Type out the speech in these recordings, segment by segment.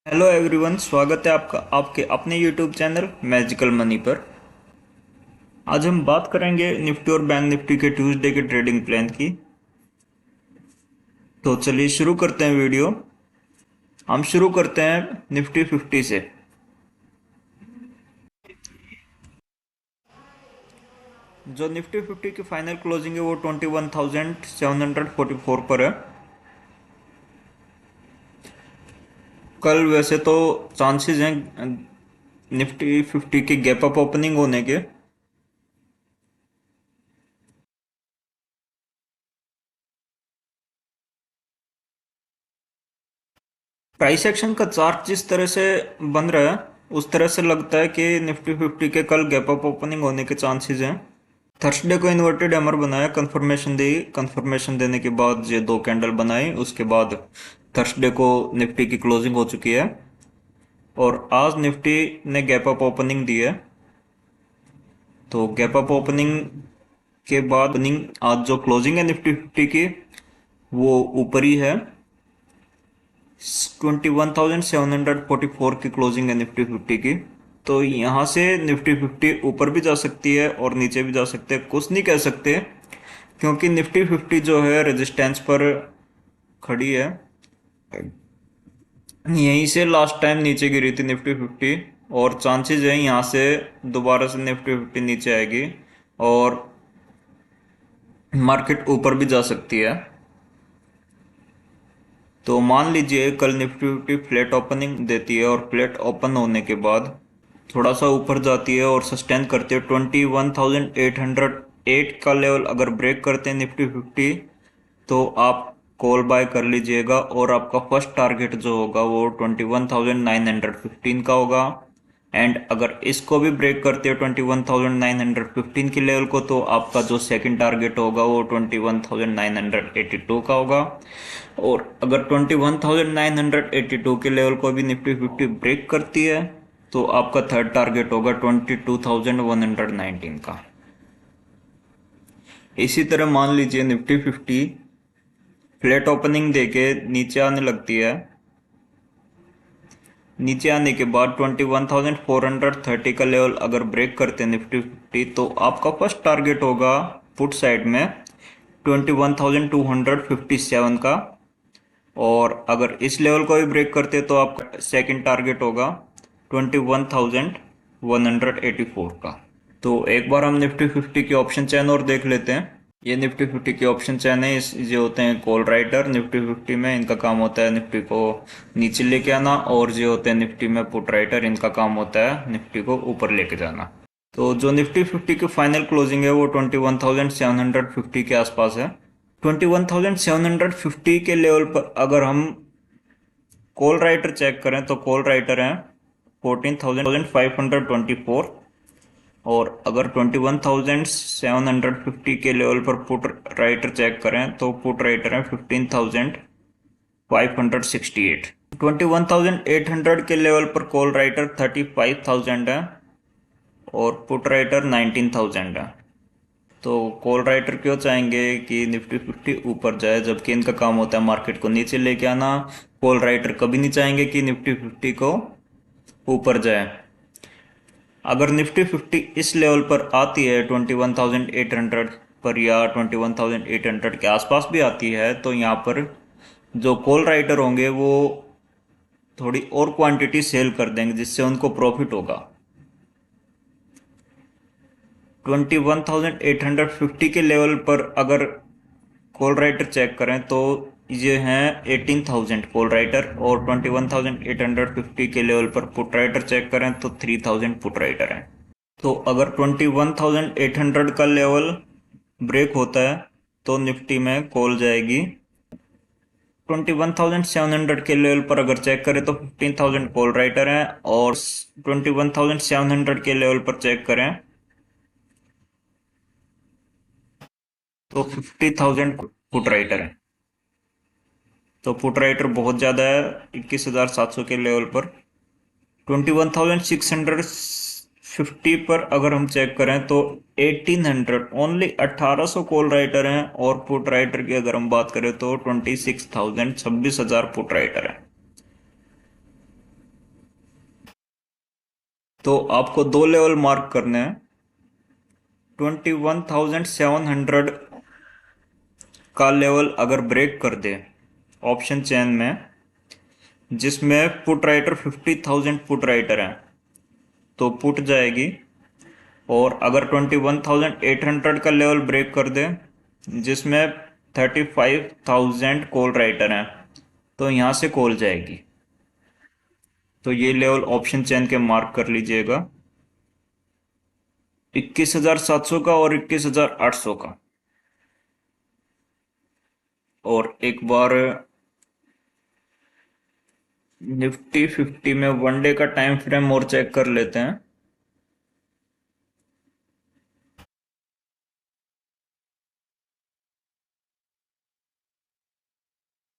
Hello everyone, स्वागत है आपका आपके अपने यूट्यूब चैनल मैजिकल मनी पर। आज हम बात करेंगे निफ्टी और बैंक निफ्टी के ट्यूसडे के ट्रेडिंग प्लान की। तो चलिए शुरू करते हैं वीडियो। हम शुरू करते हैं निफ्टी 50 से। जो निफ्टी 50 की फाइनल क्लोजिंग है वो 21,744 पर है। कल वैसे तो चांसेस हैं निफ्टी 50 की गैप अप ओपनिंग होने के। प्राइस एक्शन का चार्ट जिस तरह से बन रहा है उस तरह से लगता है कि निफ्टी 50 के कल गैप अप ओपनिंग होने के चांसेस हैं। थर्सडे को इन्वर्टेड हैमर बनाया, कंफर्मेशन दी, कंफर्मेशन देने के बाद ये दो कैंडल बनाई, उसके बाद थर्सडे को निफ्टी की क्लोजिंग हो चुकी है और आज निफ्टी ने गैप अप ओपनिंग दी है। तो गैप अप ओपनिंग के बाद ओपनिंग आज जो क्लोजिंग है निफ्टी 50 की वो ऊपर ही है। 21,744 की क्लोजिंग है निफ्टी 50 की। तो यहाँ से निफ्टी 50 ऊपर भी जा सकती है और नीचे भी जा सकते हैं, कुछ नहीं कह सकते, क्योंकि निफ्टी 50 जो है रेजिस्टेंस पर खड़ी है। यहीं से लास्ट टाइम नीचे गिरी थी निफ्टी 50 और चांसेस है यहाँ से दोबारा से निफ्टी 50 नीचे आएगी और मार्केट ऊपर भी जा सकती है। तो मान लीजिए कल निफ्टी 50 फ्लैट ओपनिंग देती है और फ्लैट ओपन होने के बाद थोड़ा सा ऊपर जाती है और सस्टेन करती है 21,808 का लेवल अगर ब्रेक करते हैं निफ्टी 50 तो आप कॉल बाय कर लीजिएगा और आपका फर्स्ट टारगेट जो होगा वो 21,915 का होगा। एंड अगर इसको भी ब्रेक करते हो 21,915 के लेवल को तो आपका जो सेकंड टारगेट होगा वो 21,982 का होगा। और अगर 21,982 के लेवल को भी निफ्टी 50 ब्रेक करती है तो आपका थर्ड टारगेट होगा 22,119 का। इसी तरह मान लीजिए निफ्टी 50 फ्लैट ओपनिंग देके नीचे आने लगती है। नीचे आने के बाद 21,430 का लेवल अगर ब्रेक करते हैं निफ्टी 50 तो आपका फर्स्ट टारगेट होगा पुट साइड में 21,257 का। और अगर इस लेवल को भी ब्रेक करते हैं तो आपका सेकंड टारगेट होगा 21,184 का। तो एक बार हम निफ्टी 50 की ऑप्शन चैन और देख लेते हैं। ये निफ्टी 50 की ऑप्शन चैन है। इस ये होते हैं कॉल राइटर निफ्टी 50 में, इनका काम होता है निफ्टी को नीचे लेके आना। और जो होते हैं निफ्टी में पुट राइटर, इनका काम होता है निफ्टी को ऊपर लेके जाना। तो जो निफ्टी 50 की फाइनल क्लोजिंग है वो 21,750 के आसपास है। 21,750 के लेवल पर अगर हम कॉल राइटर चेक करें तो कॉल राइटर है 14,524। और अगर 21,750 के लेवल पर पुट राइटर चेक करें तो पुट राइटर है 15,568। 21,800 के लेवल पर कॉल राइटर 35,000 है और पुट राइटर 19,000 है। तो कॉल राइटर क्यों चाहेंगे कि निफ्टी 50 ऊपर जाए जबकि इनका काम होता है मार्केट को नीचे लेके आना। कॉल राइटर कभी नहीं चाहेंगे कि निफ्टी 50 को ऊपर जाए। अगर निफ्टी 50 इस लेवल पर आती है 21,800 पर या 21,800 के आसपास भी आती है तो यहाँ पर जो कॉल राइटर होंगे वो थोड़ी और क्वांटिटी सेल कर देंगे जिससे उनको प्रॉफिट होगा। 21,850 के लेवल पर अगर कॉल राइटर चेक करें तो ये हैं 18,000 कॉल राइटर और 21,850 के लेवल पर पुट राइटर चेक करें तो 3,000 पुट राइटर हैं। तो अगर 21,800 का लेवल ब्रेक होता है तो निफ्टी में कॉल जाएगी। 21,700 के लेवल पर अगर चेक करें तो 15,000 कॉल राइटर हैं और 21,700 के लेवल पर चेक करें तो 50,000 पुट राइटर हैं। तो पुट राइटर बहुत ज़्यादा है 21,700 के लेवल पर। 21,650 पर अगर हम चेक करें तो 1,800 ओनली 1,800 कॉल राइटर हैं और पुट राइटर की अगर हम बात करें तो 26,000 26,000 पुट राइटर हैं। तो आपको दो लेवल मार्क करने हैं। 21,700 का लेवल अगर ब्रेक कर दे ऑप्शन चेन में, जिसमें पुट राइटर 50,000 पुट राइटर हैं, तो पुट जाएगी। और अगर 21,800 का लेवल ब्रेक कर दे जिसमें 35,000 कॉल राइटर हैं, तो यहाँ से कॉल जाएगी। तो ये लेवल ऑप्शन चेन के मार्क कर लीजिएगा, 21,700 का और 21,800 का। और एक बार निफ्टी 50 में वन डे का टाइम फ्रेम और चेक कर लेते हैं।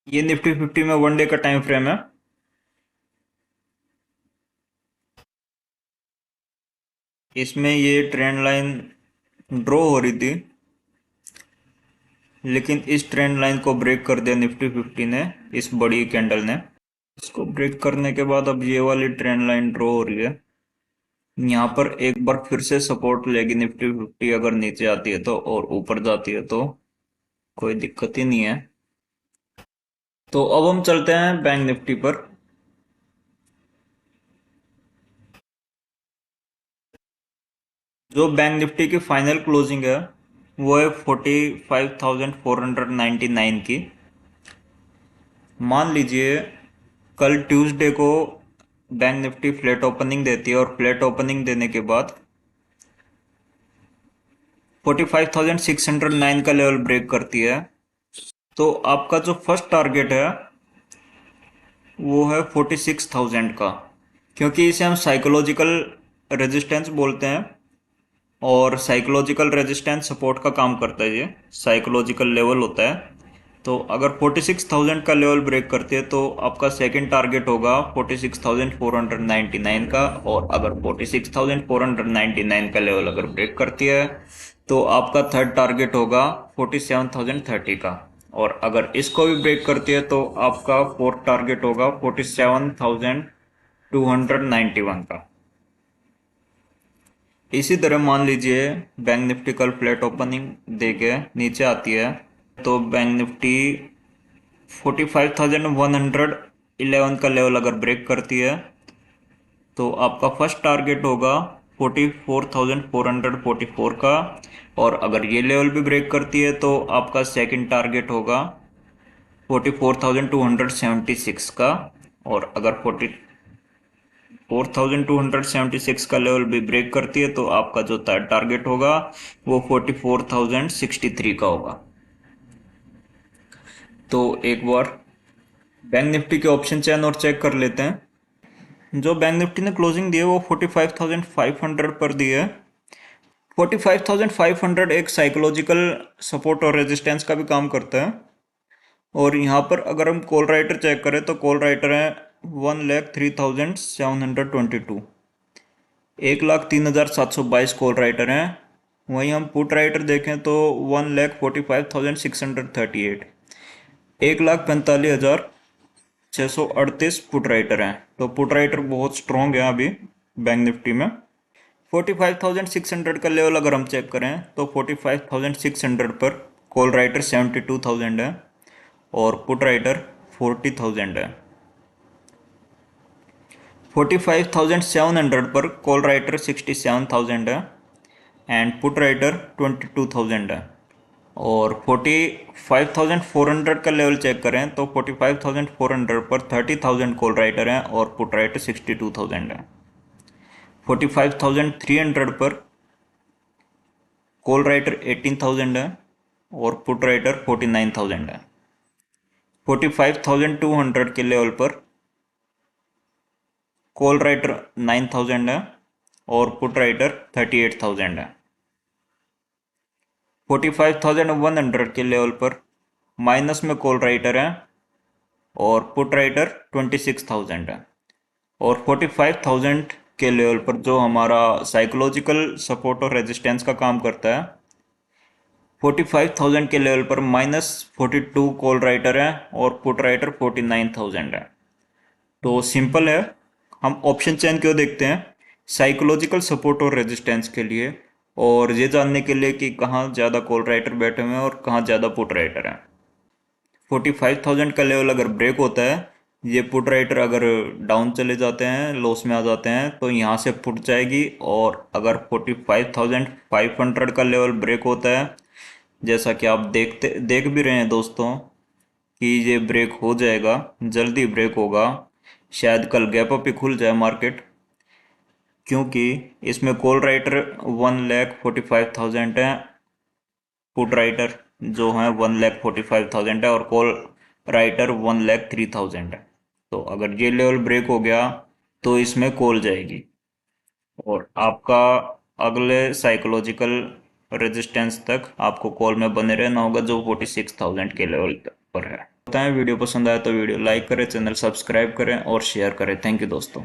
ये निफ्टी 50 में वन डे का टाइम फ्रेम है। इसमें ये ट्रेंड लाइन ड्रॉ हो रही थी, लेकिन इस ट्रेंड लाइन को ब्रेक कर दिया निफ्टी 50 ने, इस बड़ी कैंडल ने। इसको ब्रेक करने के बाद अब ये वाली ट्रेंड लाइन ड्रॉ हो रही है। यहाँ पर एक बार फिर से सपोर्ट लेगी निफ्टी 50, अगर नीचे आती है तो, और ऊपर जाती है तो कोई दिक्कत ही नहीं है। तो अब हम चलते हैं बैंक निफ्टी पर। जो बैंक निफ्टी की फाइनल क्लोजिंग है वो है 45,499 की। मान लीजिए कल ट्यूसडे को बैंक निफ्टी फ्लैट ओपनिंग देती है, और फ्लैट ओपनिंग देने के बाद 45,609 का लेवल ब्रेक करती है, तो आपका जो फर्स्ट टारगेट है वो है 46,000 का। क्योंकि इसे हम साइकोलॉजिकल रेजिस्टेंस बोलते हैं, और साइकोलॉजिकल रेजिस्टेंस सपोर्ट का काम करता है, ये साइकोलॉजिकल लेवल होता है। तो अगर 46,000 का लेवल ब्रेक करती है तो आपका सेकंड टारगेट होगा 46,499 का। और अगर 46,499 का लेवल अगर ब्रेक करती है तो आपका थर्ड टारगेट होगा 47,030 का। और अगर इसको भी ब्रेक करती है तो आपका फोर्थ टारगेट होगा 47,291 का। इसी तरह मान लीजिए बैंक निफ्टी कल फ्लैट ओपनिंग देके नीचे आती है, तो बैंक निफ्टी 45,111 का लेवल अगर ब्रेक करती है तो आपका फर्स्ट टारगेट होगा 44,444 का। और अगर ये लेवल भी ब्रेक करती है तो आपका सेकंड टारगेट होगा 44,276 का। और अगर 4,276 का लेवल भी ब्रेक करती है तो आपका जो थर्ड टारगेट होगा वो 44,063 का होगा। तो एक बार बैंक निफ्टी के ऑप्शन चेन और चेक कर लेते हैं। जो बैंक निफ्टी ने क्लोजिंग दी है वो 45,500 पर दी है। 45,500 एक साइकोलॉजिकल सपोर्ट और रेजिस्टेंस का भी काम करता है। और यहाँ पर अगर हम कॉल राइटर चेक करें तो कॉल राइटर है 1,03,722, 1,03,722 कॉल राइटर हैं। वहीं हम पुट राइटर देखें तो 1,45,638, 1,45,638 पुट राइटर हैं। तो पुट राइटर बहुत स्ट्रॉन्ग है अभी बैंक निफ्टी में। 45,600 का लेवल अगर हम चेक करें तो 45,600 पर कॉल राइटर 72,000 है और पुट राइटर 40,000 है। 45,700 पर कॉल राइटर 67,000 है एंड पुट राइटर 22,000 है। और 45,400 का लेवल चेक करें तो 45,400 पर 30,000 कॉल राइटर हैं और पुट राइटर 62,000 है। 45,300 पर कॉल राइटर 18,000 है और पुट राइटर 49,000 है। 45,200 के लेवल पर कॉल राइटर 9,000 है और पुट राइटर 38,000 है। 45,100 के लेवल पर माइनस में कॉल राइटर है और पुट राइटर 26,000 है। और 45,000 के लेवल पर जो हमारा साइकोलॉजिकल सपोर्ट और रेजिस्टेंस का काम करता है, 45,000 के लेवल पर -42 कॉल राइटर है और पुट राइटर 49,000 है। तो सिंपल है, हम ऑप्शन चेन क्यों देखते हैं साइकोलॉजिकल सपोर्ट और रेजिस्टेंस के लिए, और ये जानने के लिए कि कहाँ ज़्यादा कॉल राइटर बैठे हुए हैं और कहाँ ज़्यादा पुट राइटर हैं। 45,000 का लेवल अगर ब्रेक होता है, ये पुट राइटर अगर डाउन चले जाते हैं, लॉस में आ जाते हैं, तो यहाँ से पुट जाएगी। और अगर 45,500 का लेवल ब्रेक होता है, जैसा कि आप देख भी रहे हैं दोस्तों कि ये ब्रेक हो जाएगा, जल्दी ब्रेक होगा, शायद कल गैप अप ही खुल जाए मार्केट, क्योंकि इसमें कॉल राइटर 1,45,000 है, पुट राइटर जो है 1,45,000 है, और कॉल राइटर 1,03,000 है। तो अगर ये लेवल ब्रेक हो गया तो इसमें कॉल जाएगी, और आपका अगले साइकोलॉजिकल रेजिस्टेंस तक आपको कॉल में बने रहना होगा, जो 46,000 के लेवल पर है। बताएं वीडियो पसंद आया तो वीडियो लाइक करें, चैनल सब्सक्राइब करें और शेयर करें। थैंक यू दोस्तों।